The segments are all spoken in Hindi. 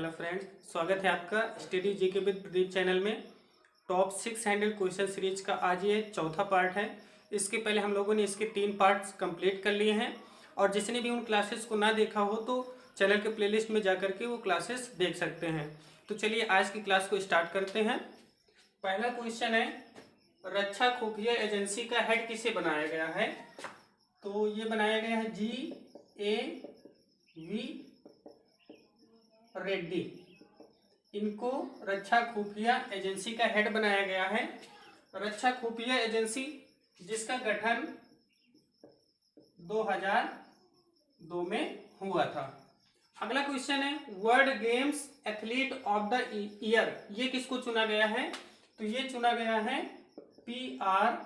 हेलो फ्रेंड्स, स्वागत है आपका study GK with Pradeep channel में। टॉप 600 क्वेश्चन सीरीज का आज ये चौथा पार्ट है। इसके पहले हम लोगों ने इसके 3 पार्ट्स कंप्लीट कर लिए हैं और जिसने भी उन क्लासेस को ना देखा हो तो चैनल के प्लेलिस्ट में जाकर के वो क्लासेस देख सकते हैं। तो चलिए आज की क्लास को स्टार्ट करते हैं। पहला क्वेश्चन है, रक्षा खुफिया एजेंसी का हेड किसे बनाया गया है? तो ये बनाया गया है G.A.V. रेड्डी। इनको रक्षा खुफिया एजेंसी का हेड बनाया गया है। रक्षा खुफिया एजेंसी जिसका गठन 2002 में हुआ था। अगला क्वेश्चन है, world games athlete of the year, ये किसको चुना गया है? तो ये चुना गया है PR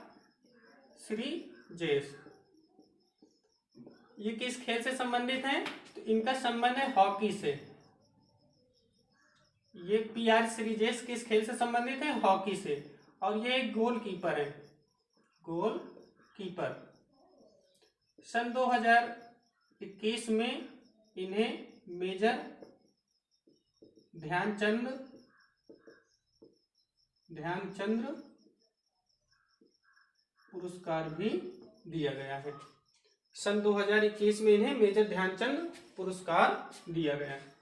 श्रीजेश। ये किस खेल से संबंधित है? तो इनका संबंध है हॉकी से। ये PR श्रीजेश किस खेल से संबंधित है? हॉकी से। और ये एक गोलकीपर है, गोलकीपर। सन 2021 में इन्हें मेजर ध्यानचंद पुरस्कार भी दिया गया है। सन 2021 में इन्हें मेजर ध्यानचंद पुरस्कार दिया गया है।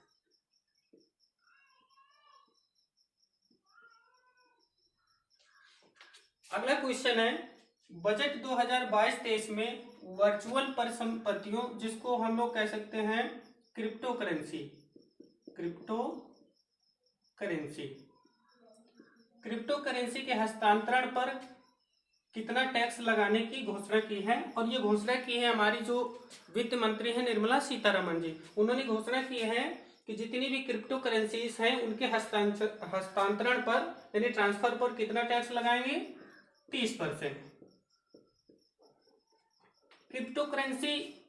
अगला क्वेश्चन है, बजट 2022-23 में वर्चुअल परिसंपत्तियों, जिसको हम लोग कह सकते हैं क्रिप्टो करेंसी के हस्तांतरण पर कितना टैक्स लगाने की घोषणा की है? और ये घोषणा की है हमारी जो वित्त मंत्री है निर्मला सीतारमण जी। उन्होंने घोषणा की है कि जितनी भी क्रिप्टो करेंसीज हैं उनके हस्तांतरण पर यानी ट्रांसफर पर कितना टैक्स लगाएंगे? 30%। क्रिप्टो करेंसी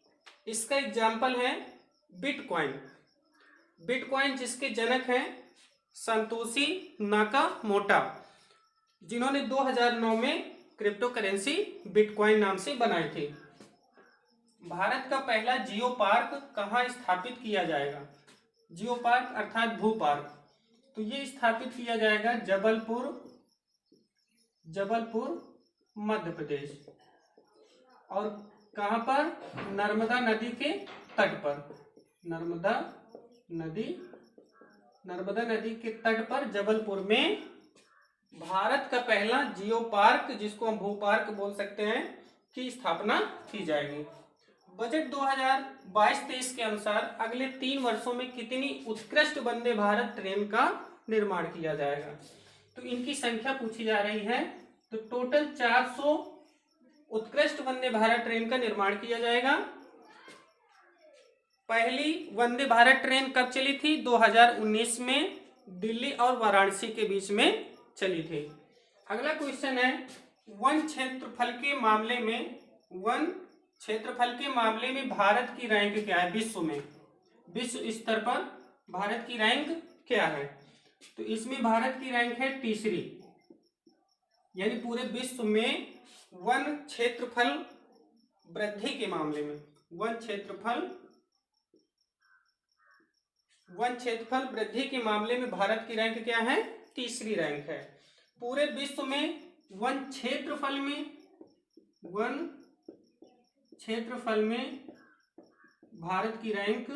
इसका एग्जाम्पल है बिटकॉइन जिसके जनक हैं संतोषी नाकामोटो, जिन्होंने 2009 में क्रिप्टो करेंसी बिटकॉइन नाम से बनाई थी। भारत का पहला जियो पार्क कहाँ स्थापित किया जाएगा? जियो पार्क अर्थात भू पार्क, तो ये स्थापित किया जाएगा जबलपुर मध्य प्रदेश। और कहां पर? नर्मदा नदी के तट पर। नर्मदा नदी के तट पर जबलपुर में भारत का पहला जियो पार्क, जिसको हम भू पार्क बोल सकते हैं, की स्थापना की जाएगी। बजट 2022-23 के अनुसार अगले 3 वर्षों में कितनी उत्कृष्ट वंदे भारत ट्रेन का निर्माण किया जाएगा? तो इनकी संख्या पूछी जा रही है। तो टोटल 400 उत्कृष्ट वंदे भारत ट्रेन का निर्माण किया जाएगा। पहली वंदे भारत ट्रेन कब चली थी? 2019 में दिल्ली और वाराणसी के बीच में चली थी। अगला क्वेश्चन है, वन क्षेत्रफल के मामले में भारत की रैंक क्या है? विश्व स्तर पर भारत की रैंक क्या है? तो इसमें भारत की रैंक है तीसरी, यानी पूरे विश्व में वन क्षेत्रफल वृद्धि के मामले में वन क्षेत्रफल वृद्धि के मामले में भारत की रैंक क्या है? तीसरी रैंक है। पूरे विश्व में वन क्षेत्रफल में भारत की रैंक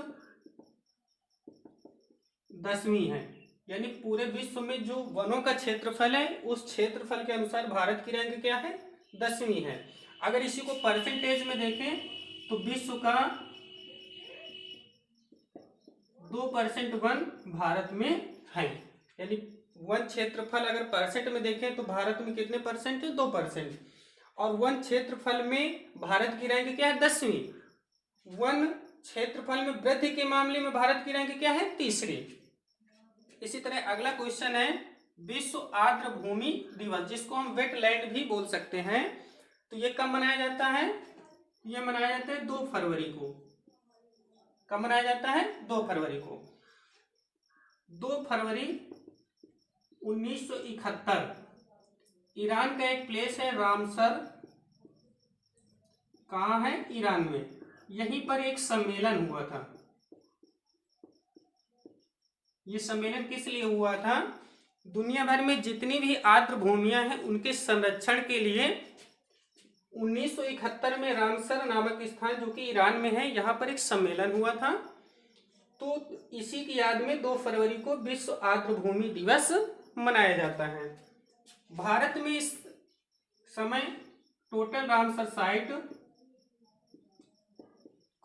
10वीं है, यानी पूरे विश्व में जो वनों का क्षेत्रफल है उस क्षेत्रफल के अनुसार भारत की रैंक क्या है? 10वीं है। अगर इसी को परसेंटेज में देखें तो विश्व का 2% वन भारत में है, यानी वन क्षेत्रफल अगर परसेंट में देखें तो भारत में कितने परसेंट है? 2%। और वन क्षेत्रफल में भारत की रैंक क्या है? 10वीं। वन क्षेत्रफल में वृद्धि के मामले में भारत की रैंक क्या है? तीसरी। इसी तरह अगला क्वेश्चन है, विश्व आर्द्र भूमि दिवस, जिसको हम वेटलैंड भी बोल सकते हैं, तो ये कब मनाया जाता है? ये मनाया जाता है 2 फरवरी को। कब मनाया जाता है? 2 फरवरी को। 2 फरवरी 1971 ईरान का एक प्लेस है रामसर। कहाँ है? ईरान में। यहीं पर एक सम्मेलन हुआ था। ये सम्मेलन किस लिए हुआ था? दुनिया भर में जितनी भी आर्द्र भूमियां हैं उनके संरक्षण के लिए 1971 में रामसर नामक स्थान जो कि ईरान में है, यहाँ पर एक सम्मेलन हुआ था। तो इसी की याद में 2 फरवरी को विश्व आर्द्र भूमि दिवस मनाया जाता है। भारत में इस समय टोटल रामसर साइट,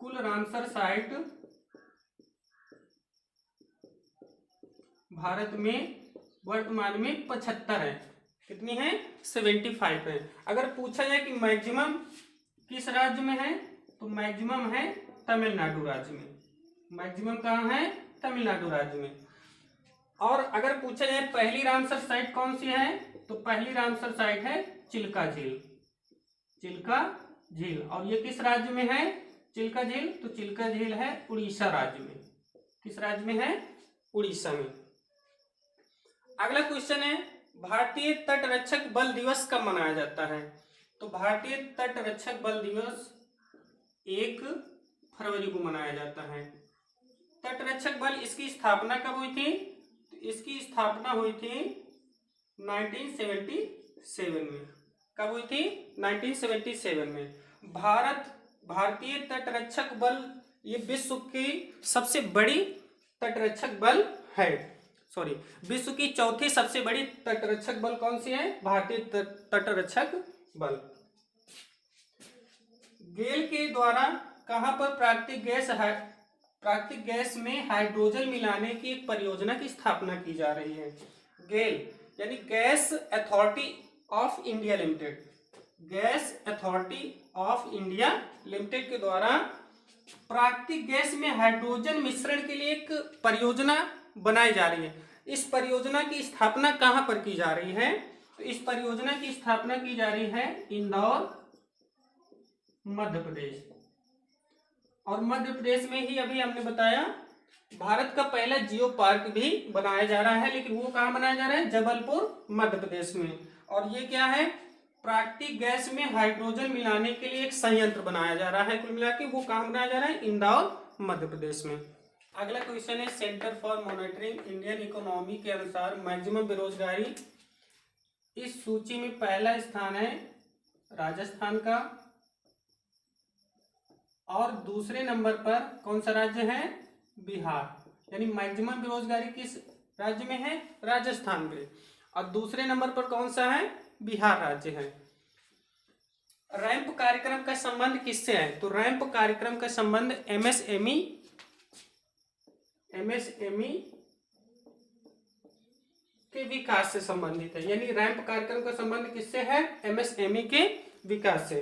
कुल रामसर साइट भारत में वर्तमान में 75 है। कितनी है? 75 है। अगर पूछा जाए कि मैक्सिमम किस राज्य में है, तो मैक्सिमम है तमिलनाडु राज्य में। मैक्सिमम कहाँ है? तमिलनाडु राज्य में। और अगर पूछा जाए पहली रामसर साइट कौन सी है, तो पहली रामसर साइट है चिल्का झील। चिल्का झील, और ये किस राज्य में है चिल्का झील? तो चिल्का झील है उड़ीसा राज्य में। किस राज्य में है? उड़ीसा में। अगला क्वेश्चन है भारतीय तटरक्षक बल दिवस कब मनाया जाता है? तो भारतीय तटरक्षक बल दिवस 1 फरवरी को मनाया जाता है। तटरक्षक बल, इसकी स्थापना कब हुई थी? तो इसकी स्थापना हुई थी 1977 में। कब हुई थी? 1977 में। भारतीय तटरक्षक बल ये विश्व की सबसे बड़ी तटरक्षक बल है। सॉरी, विश्व की चौथी सबसे बड़ी तटरक्षक बल कौन सी है? भारतीय तटरक्षक बल। गेल के द्वारा कहां पर प्राकृतिक गैस में हाइड्रोजन मिलाने की एक परियोजना की स्थापना की जा रही है? गेल यानी gas authority of India limited. Gas authority of India limited के द्वारा प्राकृतिक गैस में हाइड्रोजन मिश्रण के लिए एक परियोजना बनाई जा रही है। इस परियोजना की स्थापना कहां पर की जा रही है? तो इस परियोजना की स्थापना की जा रही है इंदौर, मध्य प्रदेश। और मध्य प्रदेश में ही अभी हमने बताया भारत का पहला जियो पार्क भी बनाया जा रहा है, लेकिन वो कहां बनाया जा रहा है? जबलपुर, मध्य प्रदेश में। और ये क्या है? प्राकृतिक गैस में हाइड्रोजन मिलाने के लिए एक संयंत्र बनाया जा रहा है। कुल मिला के वो कहां बनाया जा रहा है? इंदौर, मध्य प्रदेश में। अगला क्वेश्चन है centre for monitoring Indian economy के अनुसार मैक्सिमम बेरोजगारी, इस सूची में पहला स्थान है राजस्थान का, और दूसरे नंबर पर कौन सा राज्य है? बिहार। यानी मैक्सिमम बेरोजगारी किस राज्य में है? राजस्थान में। और दूसरे नंबर पर कौन सा है? बिहार राज्य है। रैंप कार्यक्रम का संबंध किससे है? तो रैंप कार्यक्रम का संबंध एमएसएमई के विकास से संबंधित है। यानी रैंप कार्यक्रम का संबंध किससे है? एमएसएमई के विकास से।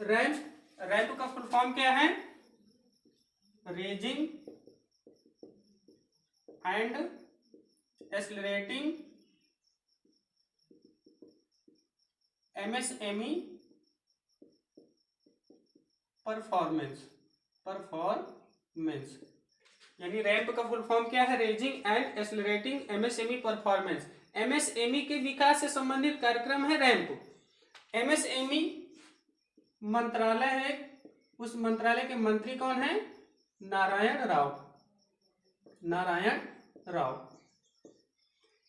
रैंप का फुल फॉर्म क्या है? Raising and accelerating MSME performance. यानी रैंप का फुल फॉर्म क्या है? Raising and accelerating MSME performance. MSME के विकास से संबंधित कार्यक्रम है रैंप। एमएसएमई मंत्रालय है, उस मंत्रालय के मंत्री कौन है? नारायण राव।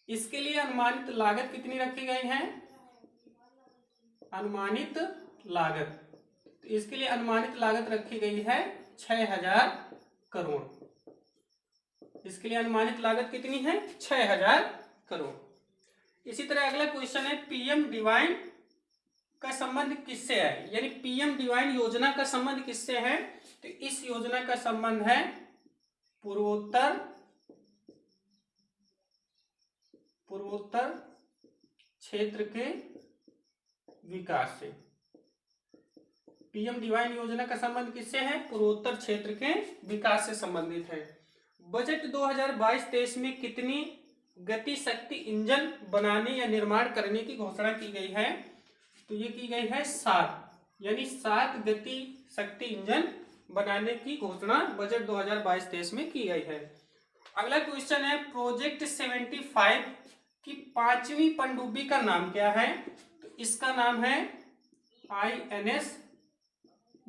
इसके लिए अनुमानित लागत कितनी रखी गई है? अनुमानित लागत, तो इसके लिए अनुमानित लागत रखी गई है 6000 करोड़। इसके लिए अनुमानित लागत कितनी है? 6000 करोड़। इसी तरह अगला क्वेश्चन है पीएम डिवाइन का संबंध किससे है? यानी पीएम डिवाइन योजना का संबंध किससे है? तो इस योजना का संबंध है पूर्वोत्तर क्षेत्र के विकास से। पीएम डिवाइन योजना का संबंध किससे है? पूर्वोत्तर क्षेत्र के विकास से संबंधित है। बजट 2022-23 में कितनी गति शक्ति इंजन बनाने या निर्माण करने की घोषणा की गई है? तो ये की गई है 7, यानी 7 गति शक्ति इंजन बनाने की घोषणा बजट 2022-23 में की गई है। अगला क्वेश्चन है प्रोजेक्ट 75 की 5वीं पनडुब्बी का नाम क्या है? तो इसका नाम है INS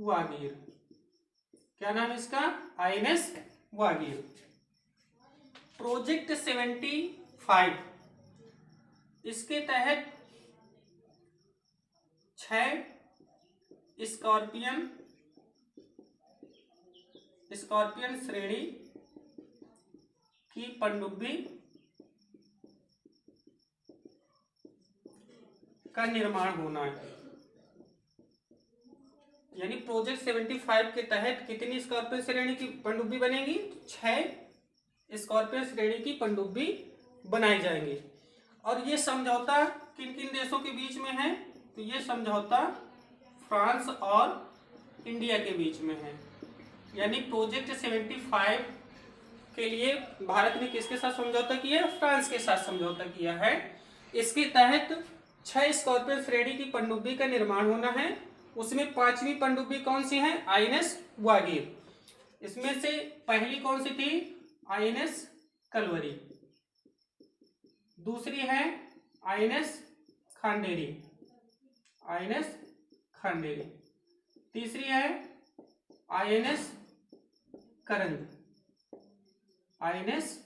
वागीर। क्या नाम है इसका? INS वागीर। प्रोजेक्ट 75 इसके तहत 6 स्कॉर्पियन श्रेणी की पनडुब्बी का निर्माण होना है। यानी प्रोजेक्ट 75 के तहत कितनी स्कॉर्पियन श्रेणी की पनडुब्बी बनेगी? 6 स्कॉर्पियन श्रेणी की पनडुब्बी बनाई जाएंगी। और ये समझौता किन किन देशों के बीच में है? तो ये समझौता फ्रांस और इंडिया के बीच में है। यानी प्रोजेक्ट 75 के लिए भारत ने किसके साथ समझौता किया? फ्रांस के साथ समझौता किया है। इसके तहत 6 स्कॉर्पियन श्रेणी की पनडुब्बी का निर्माण होना है। उसमें 5वीं पनडुब्बी कौन सी है? आईएनएस वागीर। इसमें से पहली कौन सी थी? आईएनएस कलवरी। दूसरी है आईएनएस खांडेरी, आईएनएस खांडेरी। तीसरी है आईएनएस करंज, आईएनएस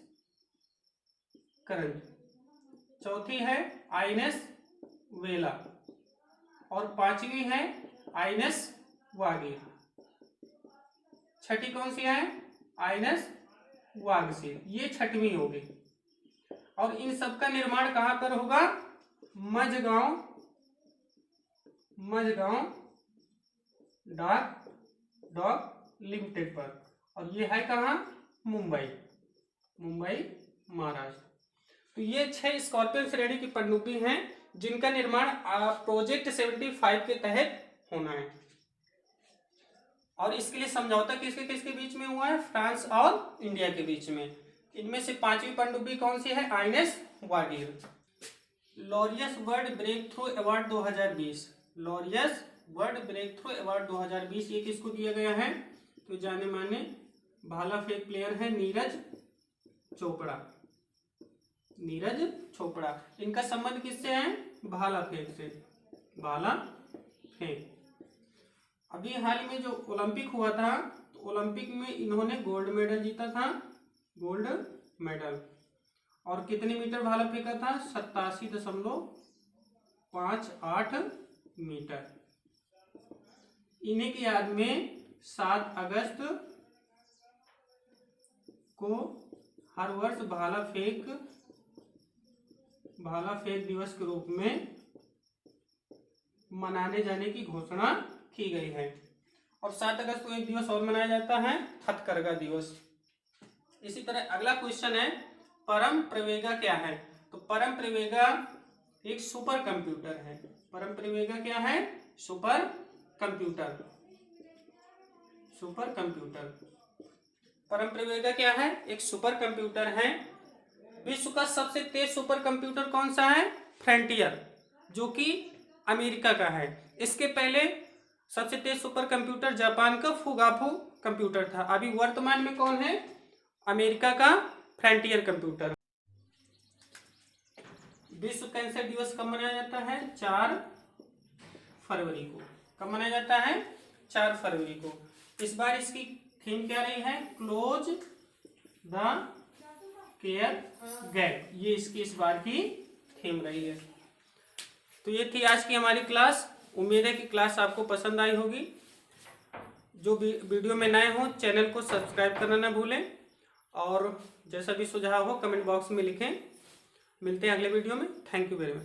करंज। चौथी है आईएनएस वेला और 5वीं है आईएनएस वागीर। छठी कौन सी है? आईएनएस वागसीर। ये 6वीं होगी। और इन सब का निर्माण कहां पर होगा? मझगांव डॉक लिमिटेड पर। और ये है कहां? मुंबई, महाराष्ट्र। तो ये 6 स्कॉर्पियन श्रेणी की पनडुब्बी हैं जिनका निर्माण प्रोजेक्ट 75 के तहत होना है। और इसके लिए समझौता किसके किसके बीच में हुआ है? फ्रांस और इंडिया के बीच में। इनमें से 5वीं पनडुब्बी कौन सी है? INS Vagir. Laureus world breakthrough award 2020, Laureus world breakthrough award 2020 ये किसको दिया गया है? तो जाने माने भाला फेंक प्लेयर है नीरज चोपड़ा। इनका संबंध किससे है? भाला फेंक से, भाला फेंक। अभी हाल में जो ओलंपिक हुआ था, तो ओलंपिक में इन्होंने गोल्ड मेडल जीता था, गोल्ड मेडल। और कितने मीटर भाला फेंका था? 87.58 मीटर। इन्हीं की याद में 7 अगस्त को हर वर्ष भाला फेंक दिवस के रूप में मनाने जाने की घोषणा की गई है। और 7 अगस्त को एक दिवस और मनाया जाता है, हथकरघा दिवस। इसी तरह अगला क्वेश्चन है परम प्रवेगा क्या है? तो परम प्रवेगा एक सुपर कंप्यूटर है। परम प्रवेगा क्या है? Super computer. परम प्रवेगा क्या है? एक सुपर कंप्यूटर है। विश्व का सबसे तेज सुपर कंप्यूटर कौन सा है? फ्रंटियर, जो कि अमेरिका का है। इसके पहले सबसे तेज सुपर कंप्यूटर जापान का फुगाफू कंप्यूटर था। अभी वर्तमान में कौन है? अमेरिका का फ्रंटियर कंप्यूटर। विश्व कैंसर दिवस कब मनाया जाता है? 4 फरवरी को। कब मनाया जाता है? 4 फरवरी को। इस बार इसकी थीम क्या रही है? Close the care gap. ये इसकी इस बार की थीम रही है। तो ये थी आज की हमारी क्लास। उम्मीद है कि क्लास आपको पसंद आई होगी। जो वीडियो में नए हो चैनल को सब्सक्राइब करना ना भूलें, और जैसा भी सुझाव हो कमेंट बॉक्स में लिखें। मिलते हैं अगले वीडियो में। Thank you very much.